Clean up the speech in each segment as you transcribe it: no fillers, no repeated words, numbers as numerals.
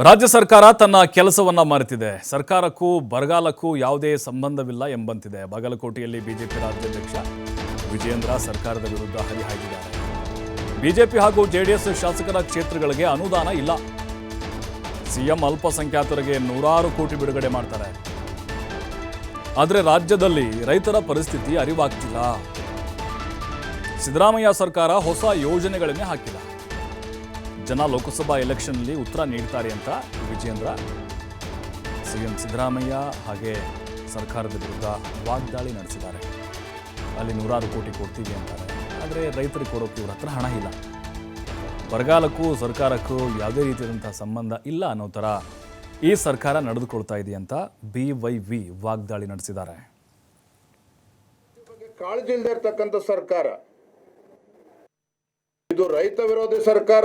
ರಾಜ್ಯ ಸರ್ಕಾರ ತನ್ನ ಕೆಲಸವನ್ನ ಮರೆತಿದೆ. ಸರ್ಕಾರಕ್ಕೂ ಬರಗಾಲಕ್ಕೂ ಯಾವುದೇ ಸಂಬಂಧವಿಲ್ಲ ಎಂಬಂತಿದೆ. ಬಾಗಲಕೋಟೆಯಲ್ಲಿ ಬಿಜೆಪಿ ರಾಜ್ಯಾಧ್ಯಕ್ಷ ವಿಜಯೇಂದ್ರ ಸರ್ಕಾರದ ವಿರುದ್ಧ ಹರಿಹಾಯ್ದಿದ್ದಾರೆ. ಬಿಜೆಪಿ ಹಾಗೂ ಜೆಡಿಎಸ್ ಶಾಸಕರ ಕ್ಷೇತ್ರಗಳಿಗೆ ಅನುದಾನ ಇಲ್ಲ. ಸಿಎಂ ಅಲ್ಪಸಂಖ್ಯಾತರಿಗೆ 100 ಕೋಟಿ ಬಿಡುಗಡೆ ಮಾಡ್ತಾರೆ. ಆದರೆ ರಾಜ್ಯದಲ್ಲಿ ರೈತರ ಪರಿಸ್ಥಿತಿ ಅರಿವಾಗ್ತಿಲ್ಲ. ಸಿದ್ದರಾಮಯ್ಯ ಸರ್ಕಾರ ಹೊಸ ಯೋಜನೆಗಳನ್ನೇ ಹಾಕಿಲ್ಲ. ಜನ ಲೋಕಸಭಾ ಎಲೆಕ್ಷನ್ನಲ್ಲಿ ಉತ್ತರ ನೀಡ್ತಾರೆ ಅಂತ ವಿಜಯೇಂದ್ರ ಸಿಎಂ ಸಿದ್ದರಾಮಯ್ಯ ಹಾಗೆ ಸರ್ಕಾರದ ವಿರುದ್ಧ ವಾಗ್ದಾಳಿ ನಡೆಸಿದ್ದಾರೆ. ಅಲ್ಲಿ 100 ಕೋಟಿ ಕೊಡ್ತೀವಿ ಅಂತಾರೆ. ಆದರೆ ರೈತರಿಗೆ ಕೊಡೋಕೆ ಇವ್ರ ಹತ್ರ ಹಣ ಇಲ್ಲ. ಬರಗಾಲಕ್ಕೂ ಸರ್ಕಾರಕ್ಕೂ ಯಾವುದೇ ರೀತಿಯಾದಂಥ ಸಂಬಂಧ ಇಲ್ಲ ಅನ್ನೋ ಥರ ಈ ಸರ್ಕಾರ ನಡೆದುಕೊಳ್ತಾ ಇದೆ ಅಂತ BYV ವಾಗ್ದಾಳಿ ನಡೆಸಿದ್ದಾರೆ. ಕಾಳಜಿ ಇಲ್ಲದೆ ಇರತಕ್ಕಂಥ ಸರ್ಕಾರ ಇದು. ರೈತ ವಿರೋಧಿ ಸರ್ಕಾರ,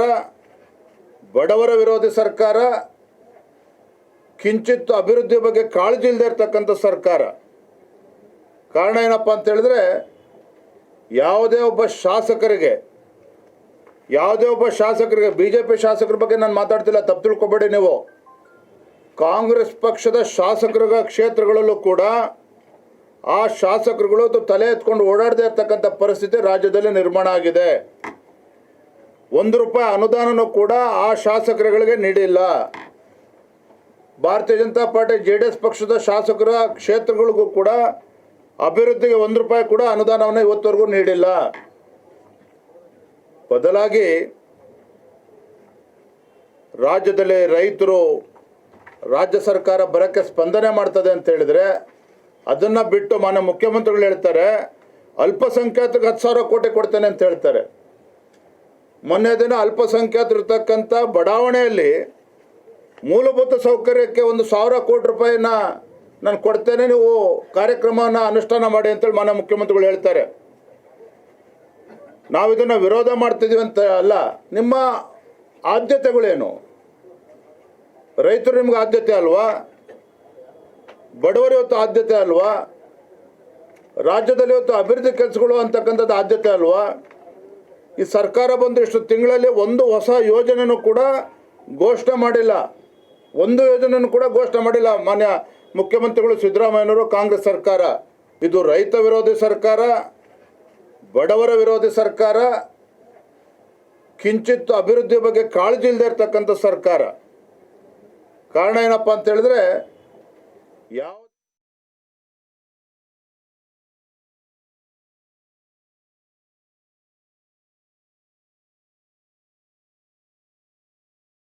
ಬಡವರ ವಿರೋಧಿ ಸರ್ಕಾರ, ಕಿಂಚಿತ್ ಅಭಿವೃದ್ಧಿ ಬಗ್ಗೆ ಕಾಳಜಿ ಇಲ್ಲದೆ ಇರತಕ್ಕಂಥ ಸರ್ಕಾರ. ಕಾರಣ ಏನಪ್ಪ ಅಂತ ಹೇಳಿದ್ರೆ, ಯಾವುದೇ ಒಬ್ಬ ಶಾಸಕರಿಗೆ BJP ಶಾಸಕರ ಬಗ್ಗೆ ನಾನು ಮಾತಾಡ್ತಿಲ್ಲ, ತಪ್ಪು ತಿಳ್ಕೊಬೇಡಿ ನೀವು. ಕಾಂಗ್ರೆಸ್ ಪಕ್ಷದ ಶಾಸಕರ ಕ್ಷೇತ್ರಗಳಲ್ಲೂ ಕೂಡ ಆ ಶಾಸಕರುಗಳು ತಲೆ ಎತ್ಕೊಂಡು ಓಡಾಡದೇ ಇರತಕ್ಕಂಥ ಪರಿಸ್ಥಿತಿ ರಾಜ್ಯದಲ್ಲಿ ನಿರ್ಮಾಣ ಆಗಿದೆ. 1 ರೂಪಾಯಿ ಅನುದಾನನೂ ಕೂಡ ಆ ಶಾಸಕರುಗಳಿಗೆ ನೀಡಿಲ್ಲ. ಭಾರತೀಯ ಜನತಾ ಪಾರ್ಟಿ JDS ಪಕ್ಷದ ಶಾಸಕರ ಕ್ಷೇತ್ರಗಳಿಗೂ ಕೂಡ ಅಭಿವೃದ್ಧಿಗೆ 1 ರೂಪಾಯಿ ಕೂಡ ಅನುದಾನವನ್ನು ಇವತ್ತವರೆಗೂ ನೀಡಿಲ್ಲ. ಬದಲಾಗಿ ರಾಜ್ಯದಲ್ಲಿ ರೈತರು ರಾಜ್ಯ ಸರ್ಕಾರ ಬರೋಕ್ಕೆ ಸ್ಪಂದನೆ ಮಾಡ್ತದೆ ಅಂತ ಹೇಳಿದರೆ, ಅದನ್ನು ಬಿಟ್ಟು ಮಾನ್ಯ ಮುಖ್ಯಮಂತ್ರಿಗಳು ಹೇಳ್ತಾರೆ ಅಲ್ಪಸಂಖ್ಯಾತರಿಗೆ 10,000 ಕೋಟಿ ಕೊಡ್ತೇನೆ ಅಂತ ಹೇಳ್ತಾರೆ. ಮೊನ್ನೆ ದಿನ ಅಲ್ಪಸಂಖ್ಯಾತರಿರ್ತಕ್ಕಂಥ ಬಡಾವಣೆಯಲ್ಲಿ ಮೂಲಭೂತ ಸೌಕರ್ಯಕ್ಕೆ 1,000 ಕೋಟಿ ರೂಪಾಯಿನ ನಾನು ಕೊಡ್ತೇನೆ, ನೀವು ಕಾರ್ಯಕ್ರಮವನ್ನು ಅನುಷ್ಠಾನ ಮಾಡಿ ಅಂತೇಳಿ ಮಾನ್ಯ ಮುಖ್ಯಮಂತ್ರಿಗಳು ಹೇಳ್ತಾರೆ. ನಾವು ಇದನ್ನು ವಿರೋಧ ಮಾಡ್ತಿದ್ದೀವಿ ಅಂತ ಅಲ್ಲ. ನಿಮ್ಮ ಆದ್ಯತೆಗಳೇನು? ರೈತರು ನಿಮ್ಗೆ ಆದ್ಯತೆ ಅಲ್ವಾ? ಬಡವರು ಇವತ್ತು ಆದ್ಯತೆ ಅಲ್ವಾ? ರಾಜ್ಯದಲ್ಲಿ ಇವತ್ತು ಅಭಿವೃದ್ಧಿ ಕೆಲಸಗಳು ಅಂತಕ್ಕಂಥದ್ದು ಆದ್ಯತೆ ಅಲ್ವಾ? ಈ ಸರ್ಕಾರ ಬಂದು ಇಷ್ಟು ತಿಂಗಳಲ್ಲಿ ಒಂದು ಹೊಸ ಯೋಜನೆಯೂ ಕೂಡ ಘೋಷಣೆ ಮಾಡಿಲ್ಲ. ಒಂದು ಯೋಜನೆಯೂ ಕೂಡ ಘೋಷಣೆ ಮಾಡಿಲ್ಲ ಮಾನ್ಯ ಮುಖ್ಯಮಂತ್ರಿಗಳು ಸಿದ್ದರಾಮಯ್ಯನವರು, ಕಾಂಗ್ರೆಸ್ ಸರ್ಕಾರ. ಇದು ರೈತ ವಿರೋಧಿ ಸರ್ಕಾರ, ಬಡವರ ವಿರೋಧಿ ಸರ್ಕಾರ, ಕಿಂಚಿತ್ ಅಭಿವೃದ್ಧಿ ಬಗ್ಗೆ ಕಾಳಜಿ ಇಲ್ಲದೆ ಇರತಕ್ಕಂಥ ಸರ್ಕಾರ. ಕಾರಣ ಏನಪ್ಪ ಅಂತ ಹೇಳಿದ್ರೆ, ಯಾವ